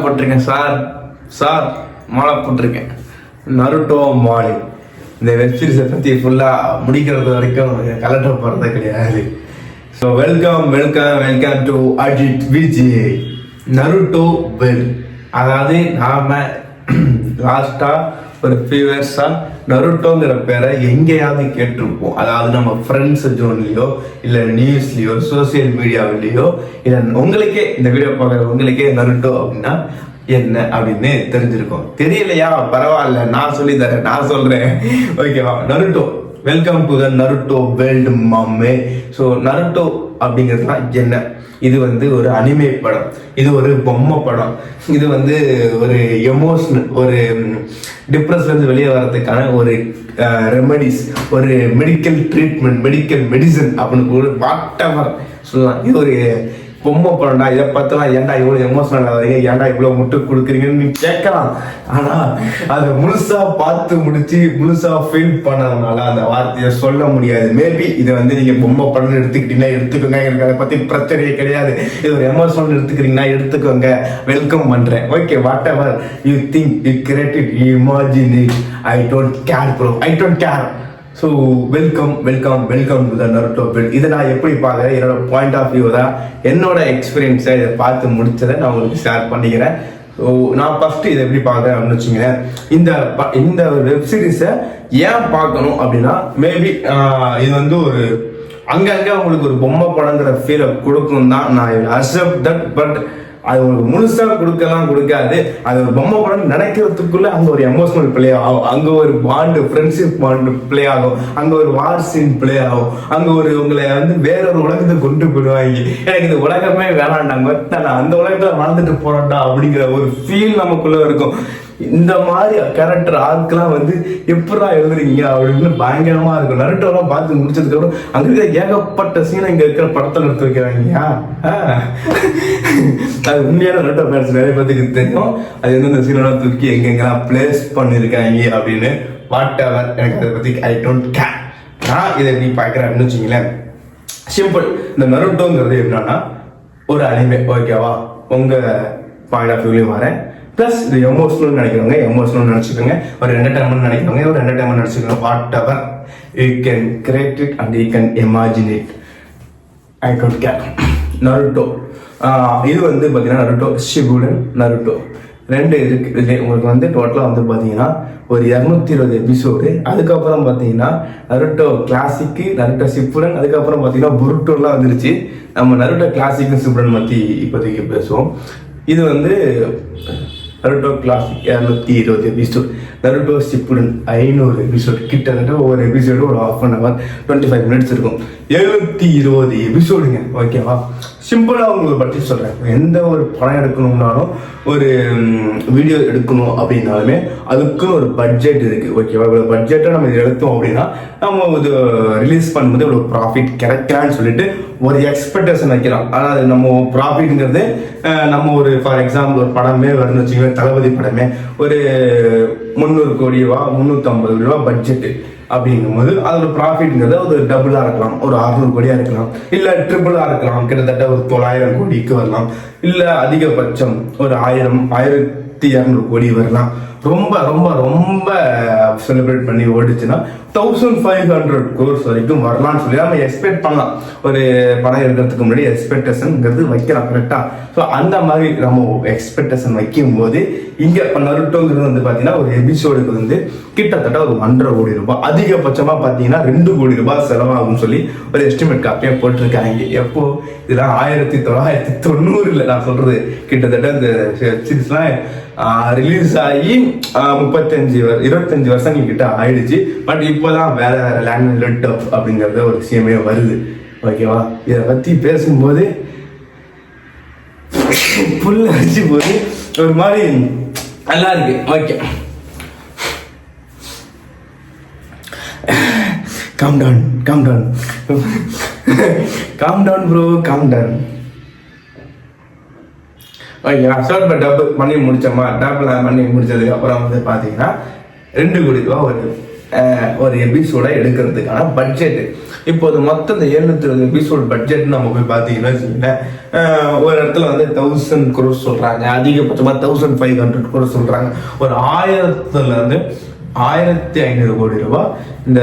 போட்டிருக்கேன் sir. Sir மாலை போட்டிருக்கேன். நருட்டோ மாலை. இந்த வெப் சீரிஸை பற்றி ஃபுல்லாக முடிக்கிறது வரைக்கும் கலெக்டர் போகிறது கிடையாது. So welcome welcome welcome to Ajith Vijay Naruto well. அதாவது நாம் லாஸ்ட்டாக ஒரு ஃபியூ இயர்ஸாக நருட்டோங்கிற பேரை எங்கேயாவது கேட்டிருப்போம். அதாவது நம்ம ஃப்ரெண்ட்ஸ் ஜோன்லேயோ இல்லை நியூஸ்லேயோ சோசியல் மீடியாவிலேயோ இல்லை உங்களுக்கே இந்த வீடியோ பார்க்குற உங்களுக்கே நருட்டோ அப்படின்னா என்ன அப்படின்னு தெரிஞ்சிருக்கும். தெரியலையா, பரவாயில்ல, நான் சொல்லி தரேன், நான் சொல்றேன், ஓகேவா? Naruto, welcome to the Naruto world மாமே. ஸோ நருட்டோ அப்படிங்கிறதுனா என்ன? இது வந்து ஒரு அனிமே படம், இது ஒரு பொம்மை படம், இது வந்து ஒரு எமோஷனல், ஒரு டிப்ரெஷன்லேருந்து வெளியே வர்றதுக்கான ஒரு ரெமடிஸ், ஒரு மெடிக்கல் ட்ரீட்மெண்ட், மெடிக்கல் மெடிசன் அப்படின்னு ஒரு வாட்டவர் சொல்லலாம். இது ஒரு பொம்மை படம்டா, இதை பார்த்தலாம் ஏன்டா இவ்வளோ எமோஷனல் ஆகிறீங்க, ஏன்டா இவ்வளோ முட்டு கொடுக்குறீங்கன்னு நீ கேட்கலாம். ஆனால் அதை முழுசா பார்த்து முடிச்சு முழுசா ஃபீல் பண்ணதுனால அந்த வார்த்தையை சொல்ல முடியாது. மேபி இதை வந்து நீங்கள் பொம்மை படம்னு எடுத்துக்கிட்டீங்கன்னா எடுத்துக்கோங்க, எனக்கு அதை பற்றி பிரச்சனையே கிடையாது. இது ஒரு எமோஷனல் எடுத்துக்கிறீங்கன்னா எடுத்துக்கோங்க, வெல்கம் பண்ணுறேன். Okay, what ever you think, you create it, you imagine it, I don't care bro, I don't care. So welcome welcome welcome to the Naruto world. இதை நான் எப்படி பார்க்குறேன், என்னோட பாயிண்ட் ஆஃப் வியூ தான், என்னோட எக்ஸ்பீரியன்ஸை இதை பார்த்து முடிச்சதை நான் உங்களுக்கு ஷேர் பண்ணிக்கிறேன். ஸோ நான் ஃபஸ்ட்டு இதை எப்படி பார்க்குறேன் அப்படின்னு வச்சுங்களேன். இந்த வெப் சீரிஸை ஏன் பார்க்கணும் அப்படின்னா, மேபி இது வந்து ஒரு அங்கங்கே உங்களுக்கு ஒரு பொம்மை படங்கிற ஃபீலை கொடுக்கும் தான் நான் அக்செப்ட் தட். பட் அது உங்களுக்கு முழுசாக கொடுக்காது. அது ஒரு பொம்மை படம் நினைக்கிறதுக்குள்ள அங்கே ஒரு எமோஷனல் பிளே ஆகும், அங்கே ஒரு பாண்டு, ஃப்ரெண்ட்ஷிப் பாண்டு பிளே ஆகும், அங்கே ஒரு வார் சீன் பிளே ஆகும், அங்கே ஒரு உங்களை வந்து வேற ஒரு உலகத்தை கொண்டு போயிடுவாங்க. எனக்கு இந்த உலகமே வேணாண்டாங்க, நான் அந்த உலகத்தில் வாழ்ந்துட்டு போறேன்டா அப்படிங்கிற ஒரு ஃபீல் நமக்குள்ள இருக்கும். இந்த மாதிரி கேரக்டர் ஆட்கெல்லாம் வந்து எப்படா எழுதுறீங்க அப்படின்னு பயங்கரமா இருக்கும். நருட்டோலாம் பார்த்து முடிச்சதுக்கு அப்புறம் அங்க இருக்க ஏகப்பட்ட சீனை இங்க இருக்கிற படத்தில் எடுத்து வைக்கிறாங்க. அது உண்மையான நருட்டோ ஃபேன்ஸ் நிறைய பேருக்கு தெரியும், அது எந்தெந்த சீனெல்லாம் தூக்கி எங்கெங்கெல்லாம் பிளேஸ் பண்ணியிருக்காங்க அப்படின்னு. வாட் எவர், எனக்கு அதை பத்தி ஐ டோன்ட் கேர். நான் இதை எப்படி பார்க்குறேன் அப்படின்னு வச்சுங்களேன். சிம்பிள், இந்த நருட்டோங்கிறது என்னன்னா ஒரு அனிமே, ஓகேவா? உங்க பாயிண்ட் ஆஃப் வியூலையும் வரேன். ப்ளஸ் இது எமோஷனல் நினைக்கிறவங்க எமோஷனல் நினச்சிக்கோங்க, ஒரு என்டர்டைன்மெண்ட் நினைக்கிறவங்க ஒரு என்டர்டைன்மெண்ட் நினச்சிக்கோங்க. What ever you can create it and you can imagine it, I don't care. Naruto, இது வந்து பார்த்தீங்கன்னா நருட்டோ ஷிபுடன் நருட்டோ ரெண்டு இருக்கு. இது உங்களுக்கு வந்து டோட்டலாக வந்து பார்த்தீங்கன்னா ஒரு 220 எபிசோடு. அதுக்கப்புறம் பார்த்தீங்கன்னா நருட்டோ கிளாசிக்கு, நருட்டோ ஷிப்புடன், அதுக்கப்புறம் பார்த்தீங்கன்னா புருட்டோலாம் வந்துருச்சு. நம்ம நருட்டோ கிளாசிக்கு ஷிப்புடன் பற்றி இப்போதைக்கு பேசுவோம். இது வந்து Naruto classic 220 episode, Naruto Shippuden 500 episode. கிட்டத்தட்ட ஒவ்வொரு எபிசோடு ஒரு 1/2 hour 25 minutes இருக்கும். 720 எபிசோடுங்க, ஓகேவா? சிம்பிளாக உங்களுக்கு பற்றி சொல்கிறேன். எந்த ஒரு படம் எடுக்கணும்னாலும், ஒரு வீடியோ எடுக்கணும் அப்படின்னாலுமே அதுக்குன்னு ஒரு பட்ஜெட் இருக்குது, ஓகேவா? இவ்வளோ பட்ஜெட்டை நம்ம இது எடுத்தோம் அப்படின்னா நம்ம இது ரிலீஸ் பண்ணும்போது இவ்வளோ ப்ராஃபிட் கிடைக்கலான்னு சொல்லிட்டு ஒரு எக்ஸ்பெக்டேஷன் வைக்கிறோம். அதாவது நம்ம ப்ராஃபிட்ங்கிறது நம்ம ஒரு ஃபார் எக்ஸாம்பிள் ஒரு படமே வரும்னு வச்சுக்கோங்க, தளபதி படமே ஒரு 300 கோடி ரூபா 350 கோடி ரூபா பட்ஜெட்டு அப்படிங்கும்போது அதோட ப்ராஃபிட்ங்கிறது ஒரு டபுளாக இருக்கலாம், ஒரு 600 கோடியாக இருக்கலாம், இல்லை ட்ரிபிளாக இருக்கலாம், கிட்டத்தட்ட ஒரு 900 கோடிக்கு வரலாம், இல்லை அதிகபட்சம் ஒரு 1200 கோடி வரலாம். ரொம்ப ரொம்ப ரொம்ப செலிப்ரேட் பண்ணி ஓடிச்சுன்னா 1500 crores வரைக்கும் வரலாம்னு சொல்லி நம்ம எக்ஸ்பெக்ட் பண்ணலாம். ஒரு படம் எடுக்கிறதுக்கு முன்னாடி எக்ஸ்பெக்டேஷன்ங்கிறது வைக்கலாம், கரெக்டா? ஸோ அந்த மாதிரி நம்ம எக்ஸ்பெக்டேஷன் வைக்கும் போது இங்கே இப்போ நருட்டோங்கிறது வந்து பார்த்தீங்கன்னா ஒரு எபிசோடுக்கு வந்து கிட்டத்தட்ட ஒரு 1.5 கோடி ரூபாய், அதிகபட்சமாக பார்த்தீங்கன்னா 2 கோடி ரூபாய் செலவாகும்னு சொல்லி ஒரு எஸ்டிமேட் காப்பியாக போட்டிருக்காங்க. எப்போ இதெல்லாம் 1990 நான் சொல்றது, கிட்டத்தட்ட இந்த சீரிஸ்லாம் ரிலீஸ் ஆகி 25 வருஷங்கள் கிட்ட ஆயிடுச்சு. பட் இப்போதான் வேற லேண்ட் அப்படிங்கறது ஒரு விஷயமே வருது, ஓகேவா? இதை பத்தி பேசும்போது புல்ல அடிச்சு போது ஒரு மாதிரி நல்லா இருக்கு. Okay, calm down bro, calm down. Okay, short பட் டப் பண்ணி முடிச்சோமா? டப்லாம் பண்ணி முடிச்சதுக்கு அப்புறம் வந்து பார்த்தீங்கன்னா 2 கோடி ரூபா வருது. ஒரு எபிசோட எடுக்கிறதுக்கான பட்ஜெட். இப்போது மொத்தம் இந்த 720 எபிசோட் பட்ஜெட் நம்ம போய் பார்த்தீங்கன்னா வச்சுக்கோங்களேன், ஒரு இடத்துல வந்து 1000 crores சொல்றாங்க, அதிகபட்சமாக 1500 crores சொல்றாங்க. ஒரு 1000 1500 கோடி ரூபாய் இந்த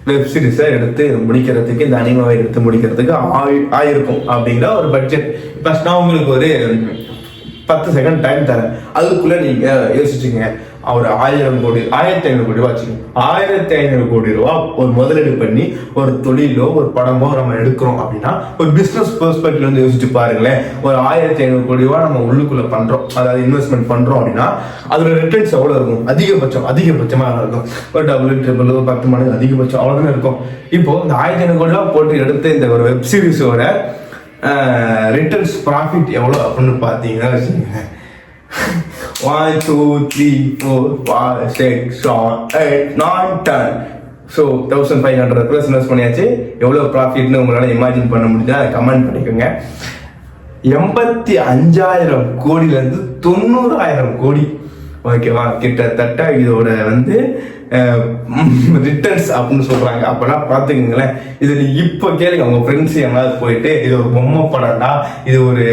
வெப் சீரிஸை எடுத்து முடிக்கிறதுக்கு, இந்த அனிமாவை எடுத்து முடிக்கிறதுக்கு ஆயிருக்கும் அப்படிங்கிற ஒரு பட்ஜெட். ஃபர்ஸ்ட் நான் உங்களுக்கு ஒரு 10 செகண்ட் டைம் தரேன், அதுக்குள்ள நீங்க யோசிச்சுங்க. ஒரு 1000 கோடி 1500 கோடி ரூபா வச்சுக்கோங்க. 1500 கோடி ரூபா ஒரு முதலீடு பண்ணி ஒரு தொழிலோ ஒரு படமோ நம்ம எடுக்கிறோம் அப்படின்னா ஒரு பிசினஸ் பெர்ஸ்பெக்டிவ்ல இருந்து யோசிச்சு பாருங்களேன். ஒரு 1500 கோடி ரூபா நம்ம உள்ளுக்குள்ள பண்றோம், அதாவது இன்வெஸ்ட்மெண்ட் பண்றோம் அப்படின்னா அதோட ரிட்டர்ன்ஸ் எவ்வளவு இருக்கும்? அதிகபட்சமா இருக்கும். ஒரு டபுள் ட்ரிபிள் 10 மடங்கு அதிகபட்சம் அவ்வளவுதான் இருக்கும். இப்போ இந்த 1500 கோடி ரூபா போட்டு எடுத்த இந்த ஒரு வெப் சீரிஸோட ரிட்டர்ன்ஸ் ப்ராஃபிட் எவ்வளோ அப்படின்னு பார்த்தீங்கன்னா வச்சுக்கோங்க, 1 2 3 4 5 6 7 8 9 10. ஸோ 1500 ப்ளஸ் இன்வெஸ்ட் பண்ணியாச்சு. எவ்வளோ ப்ராஃபிட்னு உங்களால் இமேஜின் பண்ண முடிஞ்சா கமெண்ட் பண்ணிக்கோங்க. 85,000 கோடியிலேருந்து 90,000 கோடி. ஓகேவா? கிட்டத்தட்ட இதோட வந்து ரிட்டர்ன்ஸ் அப்படின்னு சொல்றாங்க. அப்பெல்லாம் பாத்துக்கங்களேன். இது நீ இப்ப கேளுங்க, உங்க ஃப்ரெண்ட்ஸ் எங்கேயாவது போயிட்டு இது ஒரு பொம்மை படம்டா, இது ஒரு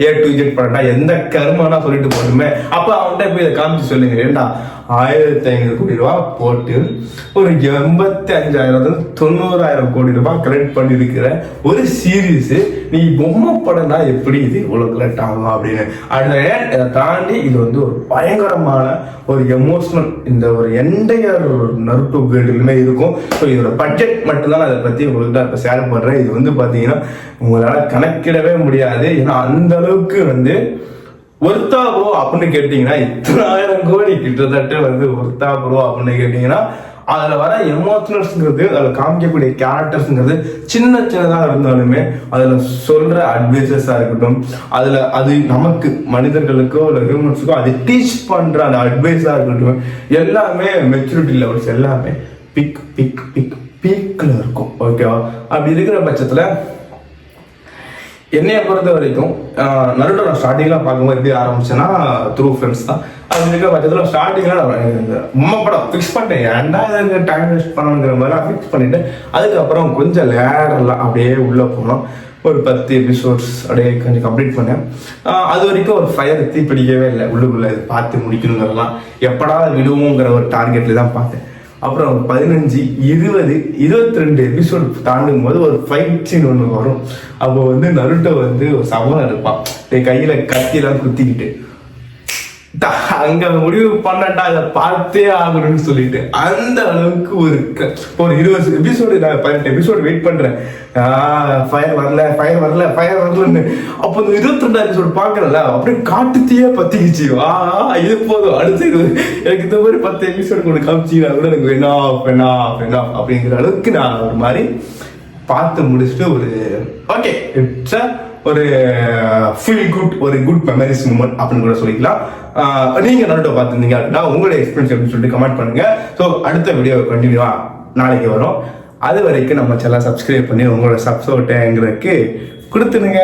A to Z படம்டா, எந்த கருமானா சொல்லிட்டு போட்டுமே, அப்ப அவன்கிட்ட போய் இதை காமிச்சு சொல்லுங்க. ஏண்டா 1500 கோடி ரூபாய் போட்டு ஒரு 85,000 90,000 கோடி ரூபாய் கலெக்ட் பண்ணிருக்கிற ஒரு சீரீஸ், நீ பொம்மை படம்னா எப்படி இது இவ்வளவு கலெக்ட் ஆகும் அப்படின்னு. அதை தாண்டி இது வந்து ஒரு பயங்கரமான ஒரு எமோஷனல், இந்த ஒரு என்டையர் நருட்டோ வேர்ல்டுலுமே இருக்கும். ஸோ இதோட பட்ஜெட் மட்டும்தான் அதை பத்தி உங்களுக்கு இப்போ ஷேர் பண்றேன். இது வந்து பாத்தீங்கன்னா உங்களால கணக்கிடவே முடியாது. ஏன்னா அந்த அளவுக்கு வந்து ஒர்த்தா ப்ரோ அப்படின்னு கேட்டீங்கன்னா, 10,000 கோடி கிட்டத்தட்ட வந்து ஒர்த்தா ப்ரோ அப்படின்னு கேட்டீங்கன்னா, அதுல வர எமோஷனல்ஸ்ங்கிறது, அதுல காமிக்கக்கூடிய கேரக்டர்ஸ்ங்கிறது சின்னதா இருந்தாலுமே அதுல சொல்ற அட்வைசஸா இருக்கட்டும், அதுல அது நமக்கு மனிதர்களுக்கோ இல்ல ஹியூமன்ஸுக்கோ அது டீச் பண்ற அந்த அட்வைஸா இருக்கட்டும், எல்லாமே மெச்சூரிட்டி லெவல்ஸ் எல்லாமே பீக்ல இருக்கும். ஓகேவா? அப்படி இருக்கிற பட்சத்துல என்னைய பொறுத்த வரைக்கும் நருட்டோ நான் ஸ்டார்டிங்லாம் பார்க்கும்போது எப்படி ஆரம்பிச்சேன்னா த்ரூ ஃப்ரெண்ட்ஸ் தான். அது இருக்கிற பட்சத்தில் ஸ்டார்டிங்லாம் உண்மை படம் ஃபிக்ஸ் பண்ணிட்டேன், ஏன்டா எனக்கு டைம் வேஸ்ட் பண்ணணுங்கிற மாதிரி ஃபிக்ஸ் பண்ணிட்டு அதுக்கப்புறம் கொஞ்சம் லேடெல்லாம் அப்படியே உள்ளே போனோம். ஒரு 10 எபிசோட்ஸ் அப்படியே கொஞ்சம் கம்ப்ளீட் பண்ணேன். அது வரைக்கும் ஒரு ஃபயர் பிடிக்கவே இல்லை உள்ளுக்குள்ளே, பார்த்து முடிக்கணுங்கிறதெல்லாம் எப்படா விடுவோங்கிற ஒரு டார்கெட்ல தான் பார்த்தேன். அப்புறம் 15 20 22 எபிசோடு தாண்டும் போது ஒரு ஃபைட் சீன் ஒன்று வரும். அப்போ வந்து நருட்டோ வந்து ஒரு சமம் இருப்பான், கையில கத்தியெல்லாம் குத்திக்கிட்டு அங்க முடிவு பண்ணட்டா அதை பார்த்தே ஆகணும்னு சொல்லிட்டு அந்த அளவுக்கு ஒரு 20 எபிசோடு, நான் 18 எபிசோடு வெயிட் பண்றேன், ஃபயர் வரலன்னு. அப்போ இந்த 22 எபிசோடு பாக்குறல, அப்படியே காட்டுத்தீயே பத்திக்கிச்சு. இது போதும், அடுத்து எனக்கு இந்த மாதிரி 10 எபிசோடு கொண்டு காமிச்சிங்கன்னா கூட எனக்கு வேணா அப்படிங்கிற அளவுக்கு நான் ஒரு மாதிரி பார்த்து முடிச்சுட்டு ஒரு ஓகே இட்ஸ் ஒரு ஃபீல் குட், ஒரு குட் மெமரிஸ் மூமெண்ட் அப்படின்னு கூட சொல்லிக்கலாம். நீங்க நருட்டோ பார்த்துருந்தீங்க அப்படின்னா உங்களுடைய எக்ஸ்பீரியன்ஸ் அப்படின்னு சொல்லிட்டு கமெண்ட் பண்ணுங்க. ஸோ அடுத்த வீடியோ கண்டினியூவா நாளைக்கு வரும். அது வரைக்கும் நம்ம சேனலை சப்ஸ்கிரைப் பண்ணி உங்களோட சப்ஸ்கிரைப் எங்களுக்கு கொடுத்துடுங்க.